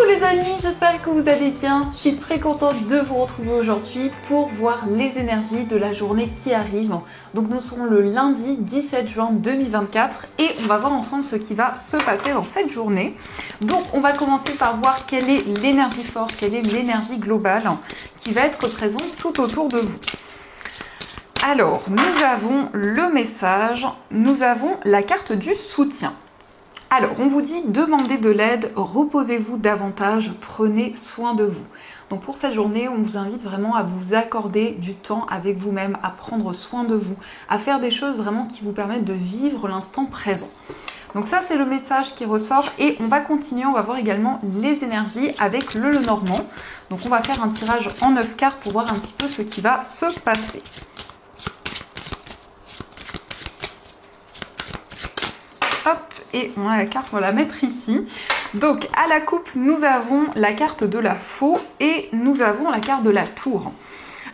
les amis, j'espère que vous allez bien. Je suis très contente de vous retrouver aujourd'hui pour voir les énergies de la journée qui arrive. Donc nous sommes le lundi 17 juin 2024 et on va voir ensemble ce qui va se passer dans cette journée. Donc on va commencer par voir quelle est l'énergie forte, quelle est l'énergie globale qui va être présente tout autour de vous. Alors, nous avons le message, nous avons la carte du soutien. Alors, on vous dit demandez de l'aide, reposez-vous davantage, prenez soin de vous. Donc pour cette journée, on vous invite vraiment à vous accorder du temps avec vous-même, à prendre soin de vous, à faire des choses vraiment qui vous permettent de vivre l'instant présent. Donc ça, c'est le message qui ressort et on va continuer, on va voir également les énergies avec le Lenormand. Donc on va faire un tirage en 9 cartes pour voir un petit peu ce qui va se passer. Hop, et on a la carte, on va la mettre ici. Donc à la coupe, nous avons la carte de la faux et nous avons la carte de la tour.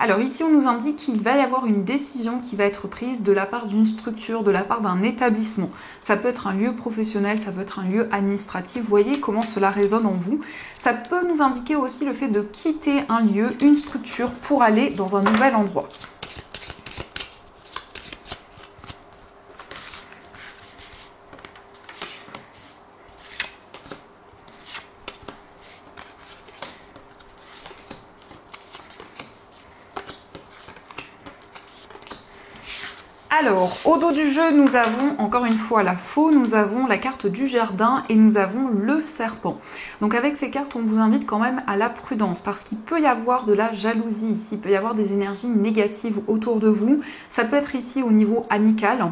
Alors ici, on nous indique qu'il va y avoir une décision qui va être prise de la part d'une structure, de la part d'un établissement. Ça peut être un lieu professionnel, ça peut être un lieu administratif. Vous voyez comment cela résonne en vous. Ça peut nous indiquer aussi le fait de quitter un lieu, une structure pour aller dans un nouvel endroit. Alors, au dos du jeu, nous avons encore une fois la faux, nous avons la carte du jardin et nous avons le serpent. Donc avec ces cartes, on vous invite quand même à la prudence parce qu'il peut y avoir de la jalousie ici, il peut y avoir des énergies négatives autour de vous. Ça peut être ici au niveau amical.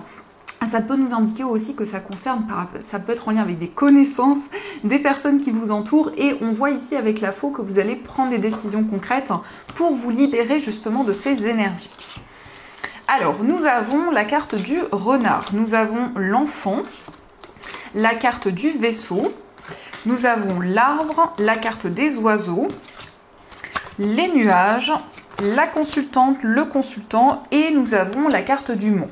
Ça peut nous indiquer aussi que ça concerne, ça peut être en lien avec des connaissances, des personnes qui vous entourent et on voit ici avec la faux que vous allez prendre des décisions concrètes pour vous libérer justement de ces énergies. Alors, nous avons la carte du renard, nous avons l'enfant, la carte du vaisseau, nous avons l'arbre, la carte des oiseaux, les nuages, la consultante, le consultant et nous avons la carte du mont.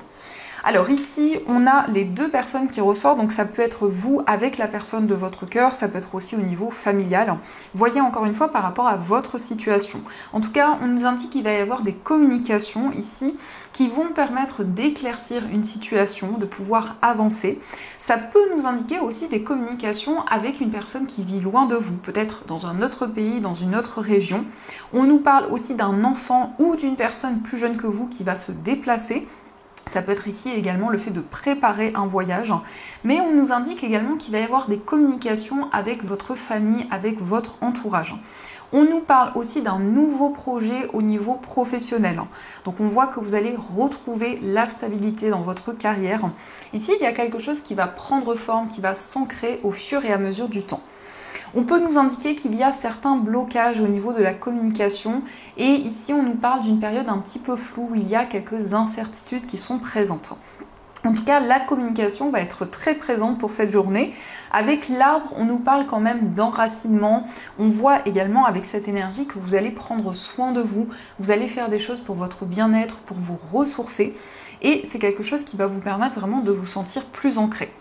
Alors ici, on a les deux personnes qui ressortent, donc ça peut être vous avec la personne de votre cœur, ça peut être aussi au niveau familial. Voyez encore une fois par rapport à votre situation. En tout cas, on nous indique qu'il va y avoir des communications ici qui vont permettre d'éclaircir une situation, de pouvoir avancer. Ça peut nous indiquer aussi des communications avec une personne qui vit loin de vous, peut-être dans un autre pays, dans une autre région. On nous parle aussi d'un enfant ou d'une personne plus jeune que vous qui va se déplacer. Ça peut être ici également le fait de préparer un voyage, mais on nous indique également qu'il va y avoir des communications avec votre famille, avec votre entourage. On nous parle aussi d'un nouveau projet au niveau professionnel. Donc on voit que vous allez retrouver la stabilité dans votre carrière. Ici, il y a quelque chose qui va prendre forme, qui va s'ancrer au fur et à mesure du temps. On peut nous indiquer qu'il y a certains blocages au niveau de la communication et ici on nous parle d'une période un petit peu floue où il y a quelques incertitudes qui sont présentes. En tout cas, la communication va être très présente pour cette journée. Avec l'arbre, on nous parle quand même d'enracinement. On voit également avec cette énergie que vous allez prendre soin de vous. Vous allez faire des choses pour votre bien-être, pour vous ressourcer. Et c'est quelque chose qui va vous permettre vraiment de vous sentir plus ancré.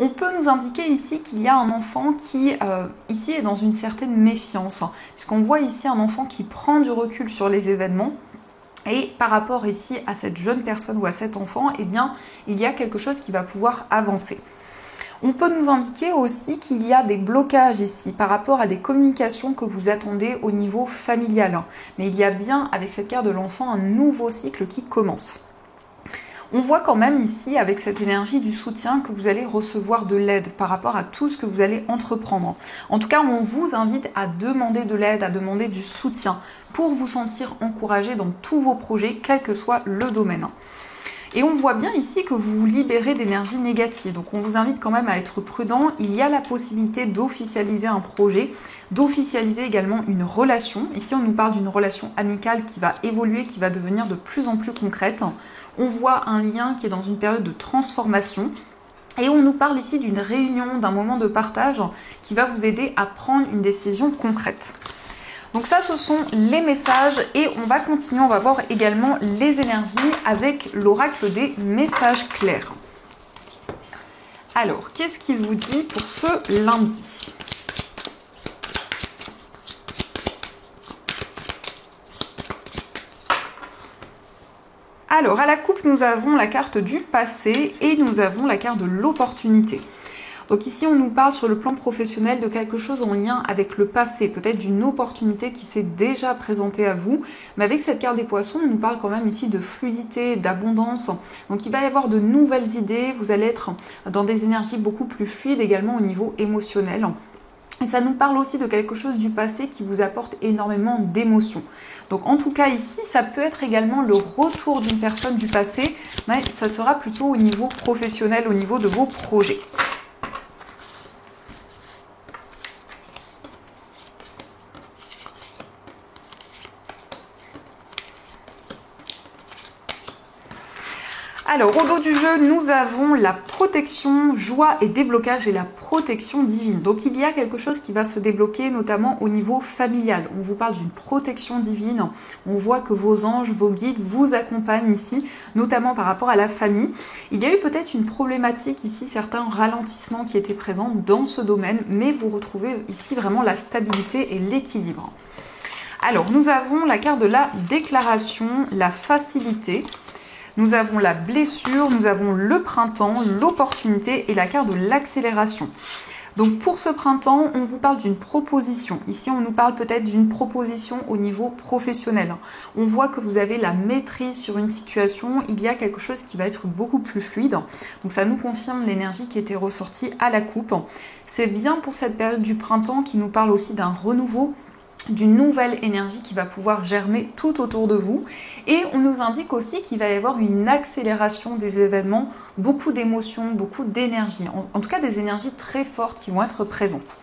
On peut nous indiquer ici qu'il y a un enfant qui, ici, est dans une certaine méfiance, puisqu'on voit ici un enfant qui prend du recul sur les événements. Et par rapport ici à cette jeune personne ou à cet enfant, eh bien, il y a quelque chose qui va pouvoir avancer. On peut nous indiquer aussi qu'il y a des blocages ici par rapport à des communications que vous attendez au niveau familial. Mais il y a bien, avec cette carte de l'enfant, un nouveau cycle qui commence. On voit quand même ici, avec cette énergie du soutien, que vous allez recevoir de l'aide par rapport à tout ce que vous allez entreprendre. En tout cas, on vous invite à demander de l'aide, à demander du soutien pour vous sentir encouragé dans tous vos projets, quel que soit le domaine. Et on voit bien ici que vous vous libérez d'énergie négative. Donc on vous invite quand même à être prudent. Il y a la possibilité d'officialiser un projet, d'officialiser également une relation. Ici, on nous parle d'une relation amicale qui va évoluer, qui va devenir de plus en plus concrète. On voit un lien qui est dans une période de transformation. Et on nous parle ici d'une réunion, d'un moment de partage qui va vous aider à prendre une décision concrète. Donc ça, ce sont les messages et on va continuer, on va voir également les énergies avec l'oracle des messages clairs. Alors, qu'est-ce qu'il vous dit pour ce lundi ? Alors, à la coupe, nous avons la carte du passé et nous avons la carte de l'opportunité. Donc ici, on nous parle sur le plan professionnel de quelque chose en lien avec le passé, peut-être d'une opportunité qui s'est déjà présentée à vous. Mais avec cette carte des poissons, on nous parle quand même ici de fluidité, d'abondance. Donc il va y avoir de nouvelles idées, vous allez être dans des énergies beaucoup plus fluides également au niveau émotionnel. Et ça nous parle aussi de quelque chose du passé qui vous apporte énormément d'émotions. Donc en tout cas ici, ça peut être également le retour d'une personne du passé, mais ça sera plutôt au niveau professionnel, au niveau de vos projets. Alors, au dos du jeu, nous avons la protection, joie et déblocage et la protection divine. Donc, il y a quelque chose qui va se débloquer, notamment au niveau familial. On vous parle d'une protection divine. On voit que vos anges, vos guides vous accompagnent ici, notamment par rapport à la famille. Il y a eu peut-être une problématique ici, certains ralentissements qui étaient présents dans ce domaine, mais vous retrouvez ici vraiment la stabilité et l'équilibre. Alors, nous avons la carte de la déclaration, la facilité. Nous avons la blessure, nous avons le printemps, l'opportunité et la carte de l'accélération. Donc pour ce printemps, on vous parle d'une proposition. Ici, on nous parle peut-être d'une proposition au niveau professionnel. On voit que vous avez la maîtrise sur une situation. Il y a quelque chose qui va être beaucoup plus fluide. Donc ça nous confirme l'énergie qui était ressortie à la coupe. C'est bien pour cette période du printemps qui nous parle aussi d'un renouveau, d'une nouvelle énergie qui va pouvoir germer tout autour de vous. Et on nous indique aussi qu'il va y avoir une accélération des événements, beaucoup d'émotions, beaucoup d'énergie, en tout cas des énergies très fortes qui vont être présentes.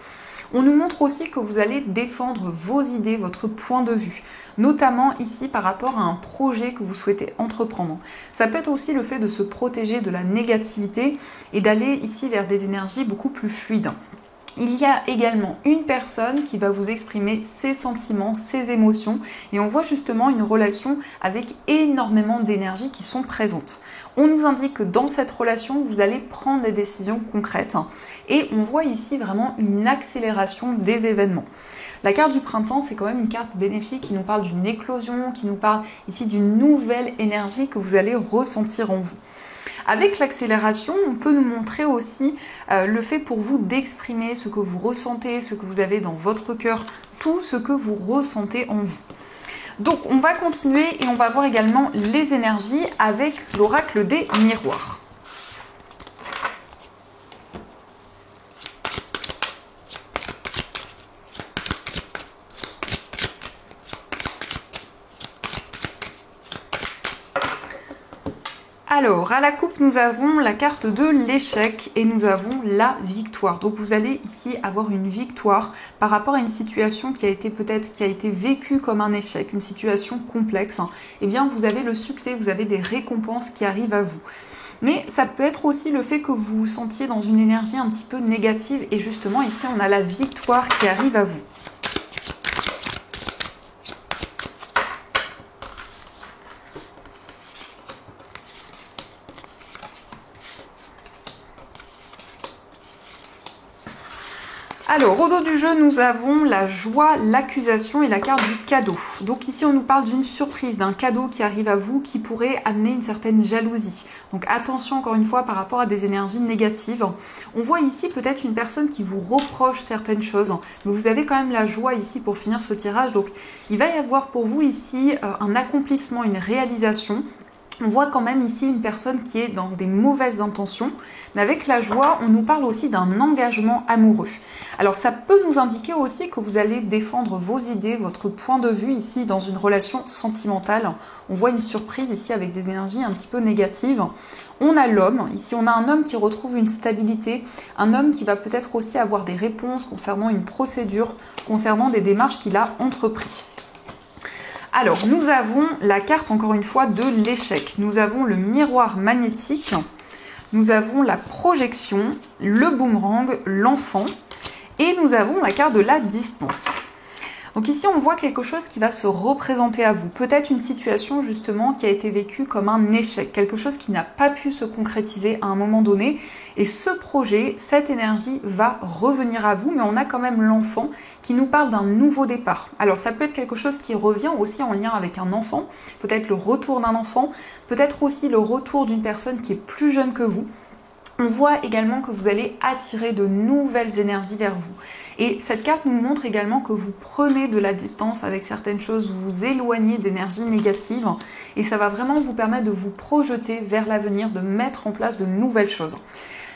On nous montre aussi que vous allez défendre vos idées, votre point de vue, notamment ici par rapport à un projet que vous souhaitez entreprendre. Ça peut être aussi le fait de se protéger de la négativité et d'aller ici vers des énergies beaucoup plus fluides. Il y a également une personne qui va vous exprimer ses sentiments, ses émotions et on voit justement une relation avec énormément d'énergie qui sont présentes. On nous indique que dans cette relation, vous allez prendre des décisions concrètes et on voit ici vraiment une accélération des événements. La carte du printemps, c'est quand même une carte bénéfique qui nous parle d'une éclosion, qui nous parle ici d'une nouvelle énergie que vous allez ressentir en vous. Avec l'accélération, on peut nous montrer aussi le fait pour vous d'exprimer ce que vous ressentez, ce que vous avez dans votre cœur, tout ce que vous ressentez en vous. Donc on va continuer et on va voir également les énergies avec l'oracle des miroirs. Alors, à la coupe, nous avons la carte de l'échec et nous avons la victoire. Donc, vous allez ici avoir une victoire par rapport à une situation qui a été vécue comme un échec, une situation complexe. Eh bien, vous avez le succès, vous avez des récompenses qui arrivent à vous. Mais ça peut être aussi le fait que vous vous sentiez dans une énergie un petit peu négative et justement, ici, on a la victoire qui arrive à vous. Alors, au dos du jeu, nous avons la joie, l'accusation et la carte du cadeau. Donc ici, on nous parle d'une surprise, d'un cadeau qui arrive à vous qui pourrait amener une certaine jalousie. Donc attention encore une fois par rapport à des énergies négatives. On voit ici peut-être une personne qui vous reproche certaines choses, mais vous avez quand même la joie ici pour finir ce tirage. Donc il va y avoir pour vous ici un accomplissement, une réalisation. On voit quand même ici une personne qui est dans des mauvaises intentions, mais avec la joie, on nous parle aussi d'un engagement amoureux. Alors ça peut nous indiquer aussi que vous allez défendre vos idées, votre point de vue ici dans une relation sentimentale. On voit une surprise ici avec des énergies un petit peu négatives. On a l'homme, ici on a un homme qui retrouve une stabilité, un homme qui va peut-être aussi avoir des réponses concernant une procédure, concernant des démarches qu'il a entreprises. Alors, nous avons la carte, encore une fois, de l'échec. Nous avons le miroir magnétique, nous avons la projection, le boomerang, l'enfant, et nous avons la carte de la distance. Donc ici, on voit quelque chose qui va se représenter à vous. Peut-être une situation justement qui a été vécue comme un échec, quelque chose qui n'a pas pu se concrétiser à un moment donné. Et ce projet, cette énergie va revenir à vous, mais on a quand même l'enfant qui nous parle d'un nouveau départ. Alors ça peut être quelque chose qui revient aussi en lien avec un enfant, peut-être le retour d'un enfant, peut-être aussi le retour d'une personne qui est plus jeune que vous. On voit également que vous allez attirer de nouvelles énergies vers vous. Et cette carte nous montre également que vous prenez de la distance avec certaines choses, vous vous éloignez d'énergies négatives et ça va vraiment vous permettre de vous projeter vers l'avenir, de mettre en place de nouvelles choses.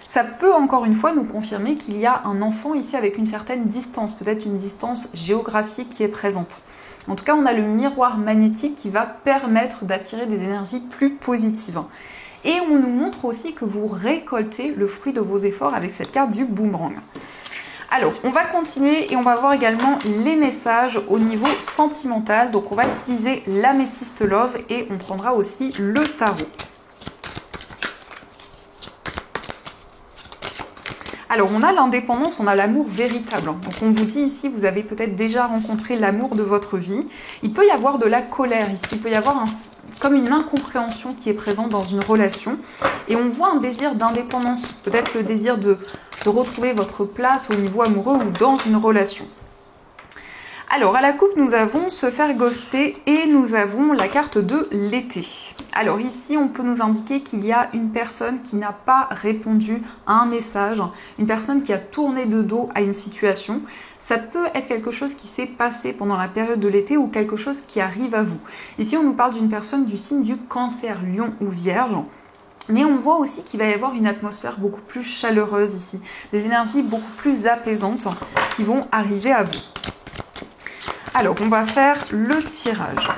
Ça peut encore une fois nous confirmer qu'il y a un enfant ici avec une certaine distance, peut-être une distance géographique qui est présente. En tout cas, on a le miroir magnétique qui va permettre d'attirer des énergies plus positives. Et on nous montre aussi que vous récoltez le fruit de vos efforts avec cette carte du boomerang. Alors, on va continuer et on va voir également les messages au niveau sentimental. Donc, on va utiliser l'améthyste love et on prendra aussi le tarot. Alors, on a l'indépendance, on a l'amour véritable. Donc, on vous dit ici, vous avez peut-être déjà rencontré l'amour de votre vie. Il peut y avoir de la colère ici, il peut y avoir comme une incompréhension qui est présente dans une relation. Et on voit un désir d'indépendance, peut-être le désir de retrouver votre place au niveau amoureux ou dans une relation. Alors, à la coupe, nous avons se faire ghoster et nous avons la carte de l'été. Alors ici, on peut nous indiquer qu'il y a une personne qui n'a pas répondu à un message, une personne qui a tourné le dos à une situation. Ça peut être quelque chose qui s'est passé pendant la période de l'été ou quelque chose qui arrive à vous. Ici, on nous parle d'une personne du signe du Cancer, Lion ou Vierge. Mais on voit aussi qu'il va y avoir une atmosphère beaucoup plus chaleureuse ici, des énergies beaucoup plus apaisantes qui vont arriver à vous. Alors, on va faire le tirage.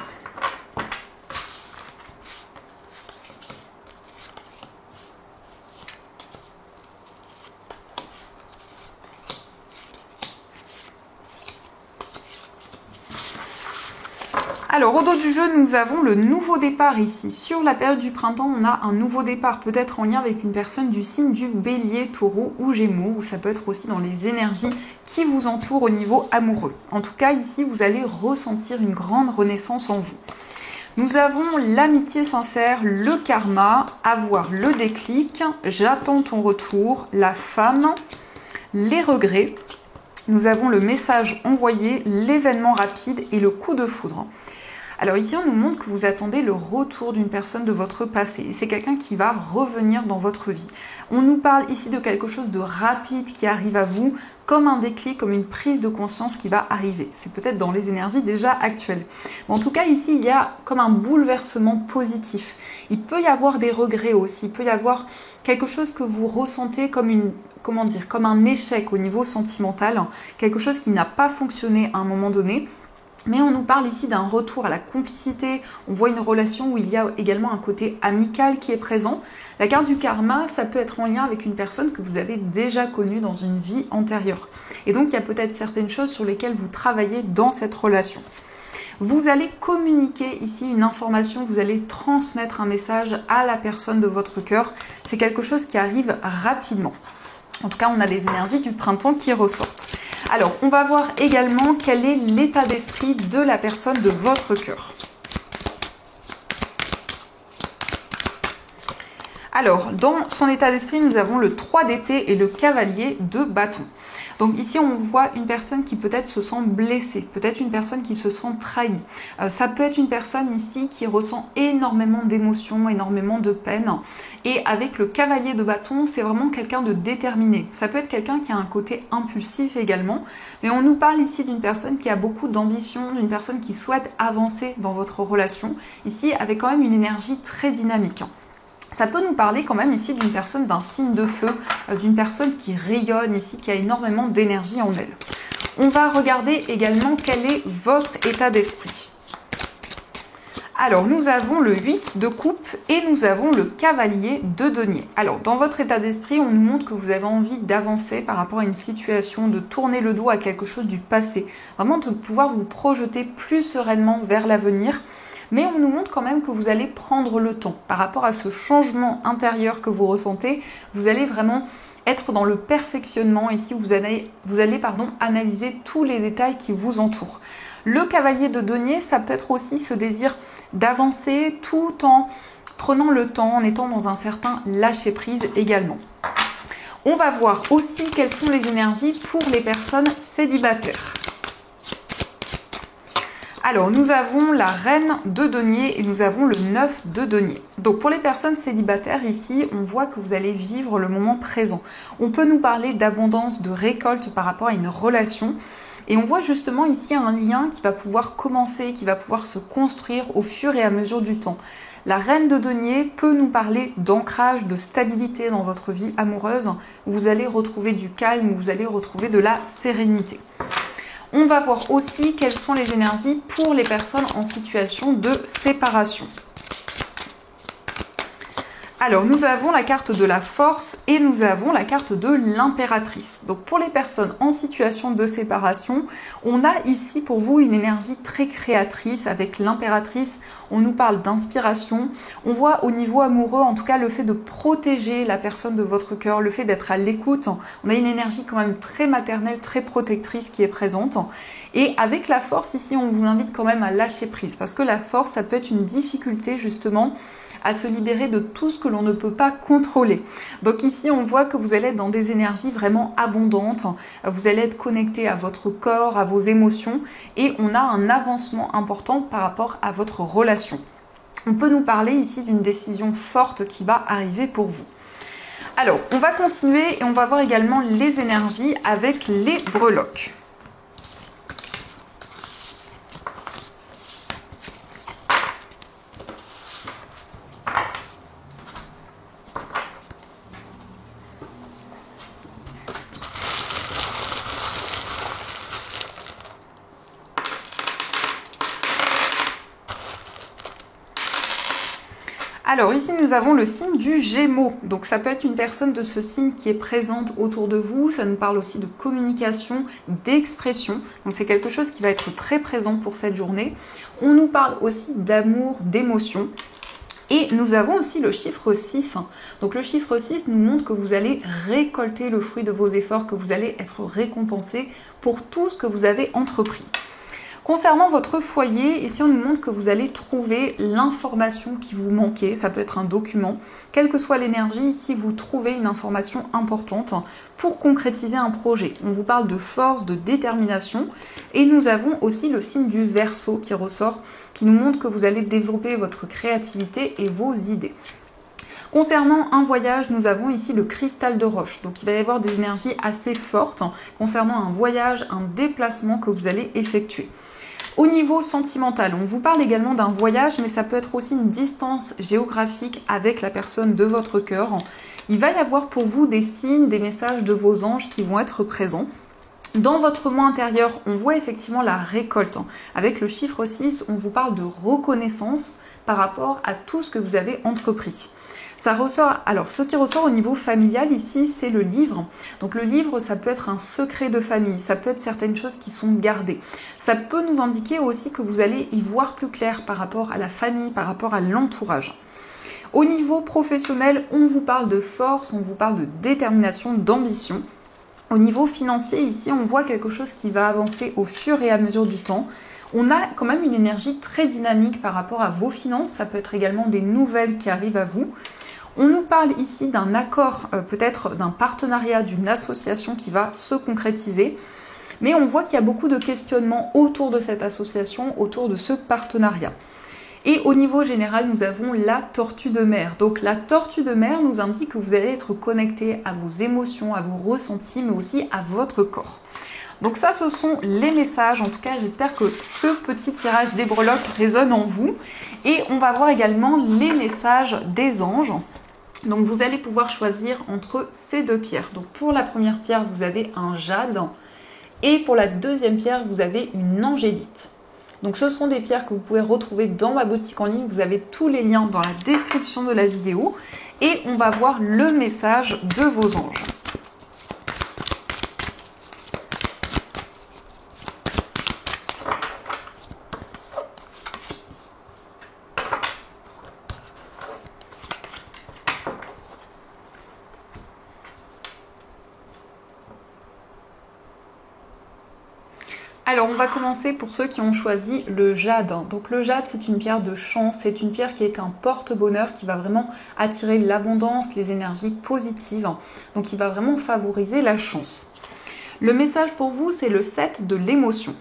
Alors, au dos du jeu, nous avons le nouveau départ ici. Sur la période du printemps, on a un nouveau départ, peut-être en lien avec une personne du signe du Bélier, Taureau ou Gémeaux, ou ça peut être aussi dans les énergies qui vous entourent au niveau amoureux. En tout cas, ici, vous allez ressentir une grande renaissance en vous. Nous avons l'amitié sincère, le karma, avoir le déclic, j'attends ton retour, la femme, les regrets. Nous avons le message envoyé, l'événement rapide et le coup de foudre. Alors ici, on nous montre que vous attendez le retour d'une personne de votre passé. C'est quelqu'un qui va revenir dans votre vie. On nous parle ici de quelque chose de rapide qui arrive à vous, comme un déclic, comme une prise de conscience qui va arriver. C'est peut-être dans les énergies déjà actuelles. Mais en tout cas, ici, il y a comme un bouleversement positif. Il peut y avoir des regrets aussi. Il peut y avoir quelque chose que vous ressentez comme comme un échec au niveau sentimental. Quelque chose qui n'a pas fonctionné à un moment donné. Mais on nous parle ici d'un retour à la complicité, on voit une relation où il y a également un côté amical qui est présent. La carte du karma, ça peut être en lien avec une personne que vous avez déjà connue dans une vie antérieure. Et donc il y a peut-être certaines choses sur lesquelles vous travaillez dans cette relation. Vous allez communiquer ici une information, vous allez transmettre un message à la personne de votre cœur. C'est quelque chose qui arrive rapidement. En tout cas, on a les énergies du printemps qui ressortent. Alors, on va voir également quel est l'état d'esprit de la personne de votre cœur. Alors, dans son état d'esprit, nous avons le 3 d'épée et le cavalier de bâton. Donc ici, on voit une personne qui peut-être se sent blessée, peut-être une personne qui se sent trahie. Ça peut être une personne ici qui ressent énormément d'émotions, énormément de peine. Et avec le cavalier de bâton, c'est vraiment quelqu'un de déterminé. Ça peut être quelqu'un qui a un côté impulsif également. Mais on nous parle ici d'une personne qui a beaucoup d'ambition, d'une personne qui souhaite avancer dans votre relation. Ici, avec quand même une énergie très dynamique. Ça peut nous parler quand même ici d'une personne d'un signe de feu, d'une personne qui rayonne ici, qui a énormément d'énergie en elle. On va regarder également quel est votre état d'esprit. Alors, nous avons le 8 de coupe et nous avons le cavalier de denier. Alors, dans votre état d'esprit, on nous montre que vous avez envie d'avancer par rapport à une situation, de tourner le dos à quelque chose du passé. Vraiment de pouvoir vous projeter plus sereinement vers l'avenir. Mais on nous montre quand même que vous allez prendre le temps. Par rapport à ce changement intérieur que vous ressentez, vous allez vraiment être dans le perfectionnement. Ici, vous allez analyser tous les détails qui vous entourent. Le cavalier de denier, ça peut être aussi ce désir d'avancer tout en prenant le temps, en étant dans un certain lâcher-prise également. On va voir aussi quelles sont les énergies pour les personnes célibataires. Alors, nous avons la reine de denier et nous avons le 9 de denier. Donc, pour les personnes célibataires, ici, on voit que vous allez vivre le moment présent. On peut nous parler d'abondance, de récolte par rapport à une relation. Et on voit justement ici un lien qui va pouvoir commencer, qui va pouvoir se construire au fur et à mesure du temps. La reine de denier peut nous parler d'ancrage, de stabilité dans votre vie amoureuse, où vous allez retrouver du calme, où vous allez retrouver de la sérénité. On va voir aussi quelles sont les énergies pour les personnes en situation de séparation. Alors, nous avons la carte de la force et nous avons la carte de l'impératrice. Donc, pour les personnes en situation de séparation, on a ici pour vous une énergie très créatrice avec l'impératrice. On nous parle d'inspiration. On voit au niveau amoureux, en tout cas, le fait de protéger la personne de votre cœur, le fait d'être à l'écoute. On a une énergie quand même très maternelle, très protectrice qui est présente. Et avec la force, ici, on vous invite quand même à lâcher prise parce que la force, ça peut être une difficulté justement à se libérer de tout ce que l'on ne peut pas contrôler. Donc ici, on voit que vous allez être dans des énergies vraiment abondantes, vous allez être connecté à votre corps, à vos émotions, et on a un avancement important par rapport à votre relation. On peut nous parler ici d'une décision forte qui va arriver pour vous. Alors, on va continuer et on va voir également les énergies avec les breloques. Alors ici nous avons le signe du Gémeaux, donc ça peut être une personne de ce signe qui est présente autour de vous, ça nous parle aussi de communication, d'expression, donc c'est quelque chose qui va être très présent pour cette journée. On nous parle aussi d'amour, d'émotion. Et nous avons aussi le chiffre 6. Donc le chiffre 6 nous montre que vous allez récolter le fruit de vos efforts, que vous allez être récompensé pour tout ce que vous avez entrepris. Concernant votre foyer, ici on nous montre que vous allez trouver l'information qui vous manquait, ça peut être un document, quelle que soit l'énergie, ici vous trouvez une information importante pour concrétiser un projet. On vous parle de force, de détermination et nous avons aussi le signe du Verseau qui ressort, qui nous montre que vous allez développer votre créativité et vos idées. Concernant un voyage, nous avons ici le cristal de roche. Donc il va y avoir des énergies assez fortes concernant un voyage, un déplacement que vous allez effectuer. Au niveau sentimental, on vous parle également d'un voyage, mais ça peut être aussi une distance géographique avec la personne de votre cœur. Il va y avoir pour vous des signes, des messages de vos anges qui vont être présents. Dans votre moi intérieur, on voit effectivement la récolte. Avec le chiffre 6, on vous parle de reconnaissance par rapport à tout ce que vous avez entrepris. Ça ressort, alors ce qui ressort au niveau familial ici, c'est le livre. Donc le livre, ça peut être un secret de famille, ça peut être certaines choses qui sont gardées. Ça peut nous indiquer aussi que vous allez y voir plus clair par rapport à la famille, par rapport à l'entourage. Au niveau professionnel, on vous parle de force, on vous parle de détermination, d'ambition. Au niveau financier, ici, on voit quelque chose qui va avancer au fur et à mesure du temps. On a quand même une énergie très dynamique par rapport à vos finances. Ça peut être également des nouvelles qui arrivent à vous. On nous parle ici d'un accord, peut-être d'un partenariat, d'une association qui va se concrétiser. Mais on voit qu'il y a beaucoup de questionnements autour de cette association, autour de ce partenariat. Et au niveau général, nous avons la tortue de mer. Donc la tortue de mer nous indique que vous allez être connecté à vos émotions, à vos ressentis, mais aussi à votre corps. Donc ça, ce sont les messages. En tout cas, j'espère que ce petit tirage des breloques résonne en vous. Et on va voir également les messages des anges. Donc vous allez pouvoir choisir entre ces deux pierres. Donc pour la première pierre, vous avez un jade. Et pour la deuxième pierre, vous avez une angélite. Donc ce sont des pierres que vous pouvez retrouver dans ma boutique en ligne. Vous avez tous les liens dans la description de la vidéo. Et on va voir le message de vos anges. Alors on va commencer pour ceux qui ont choisi le jade. Donc le jade, c'est une pierre de chance, c'est une pierre qui est un porte-bonheur, qui va vraiment attirer l'abondance, les énergies positives, donc qui va vraiment favoriser la chance. Le message pour vous, c'est le 7 de l'émotion.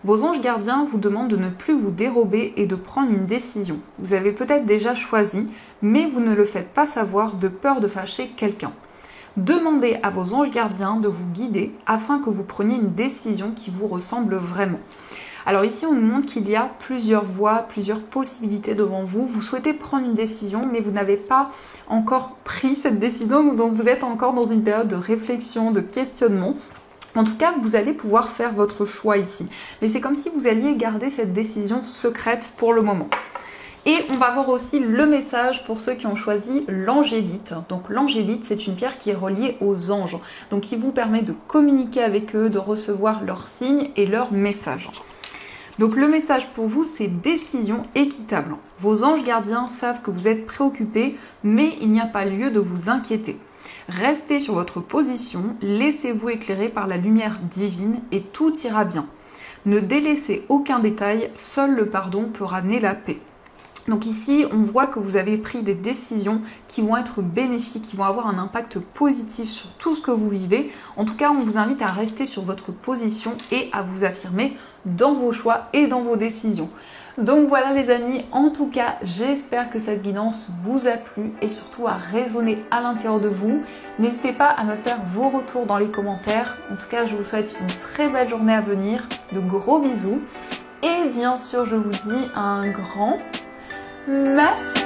Vos anges gardiens vous demandent de ne plus vous dérober et de prendre une décision. Vous avez peut-être déjà choisi, mais vous ne le faites pas savoir de peur de fâcher quelqu'un. Demandez à vos anges gardiens de vous guider afin que vous preniez une décision qui vous ressemble vraiment. Alors ici, on nous montre qu'il y a plusieurs voies, plusieurs possibilités devant vous. Vous souhaitez prendre une décision, mais vous n'avez pas encore pris cette décision, donc vous êtes encore dans une période de réflexion, de questionnement. En tout cas, vous allez pouvoir faire votre choix ici. Mais c'est comme si vous alliez garder cette décision secrète pour le moment. Et on va voir aussi le message pour ceux qui ont choisi l'angélite. Donc l'angélite, c'est une pierre qui est reliée aux anges, donc qui vous permet de communiquer avec eux, de recevoir leurs signes et leurs messages. Donc le message pour vous, c'est décision équitable. Vos anges gardiens savent que vous êtes préoccupés, mais il n'y a pas lieu de vous inquiéter. Restez sur votre position, laissez-vous éclairer par la lumière divine et tout ira bien. Ne délaissez aucun détail, seul le pardon peut ramener la paix. Donc ici, on voit que vous avez pris des décisions qui vont être bénéfiques, qui vont avoir un impact positif sur tout ce que vous vivez. En tout cas, on vous invite à rester sur votre position et à vous affirmer dans vos choix et dans vos décisions. Donc voilà les amis, en tout cas, j'espère que cette guidance vous a plu et surtout a résonné à l'intérieur de vous. N'hésitez pas à me faire vos retours dans les commentaires. En tout cas, je vous souhaite une très belle journée à venir. De gros bisous. Et bien sûr, je vous dis un grand merci.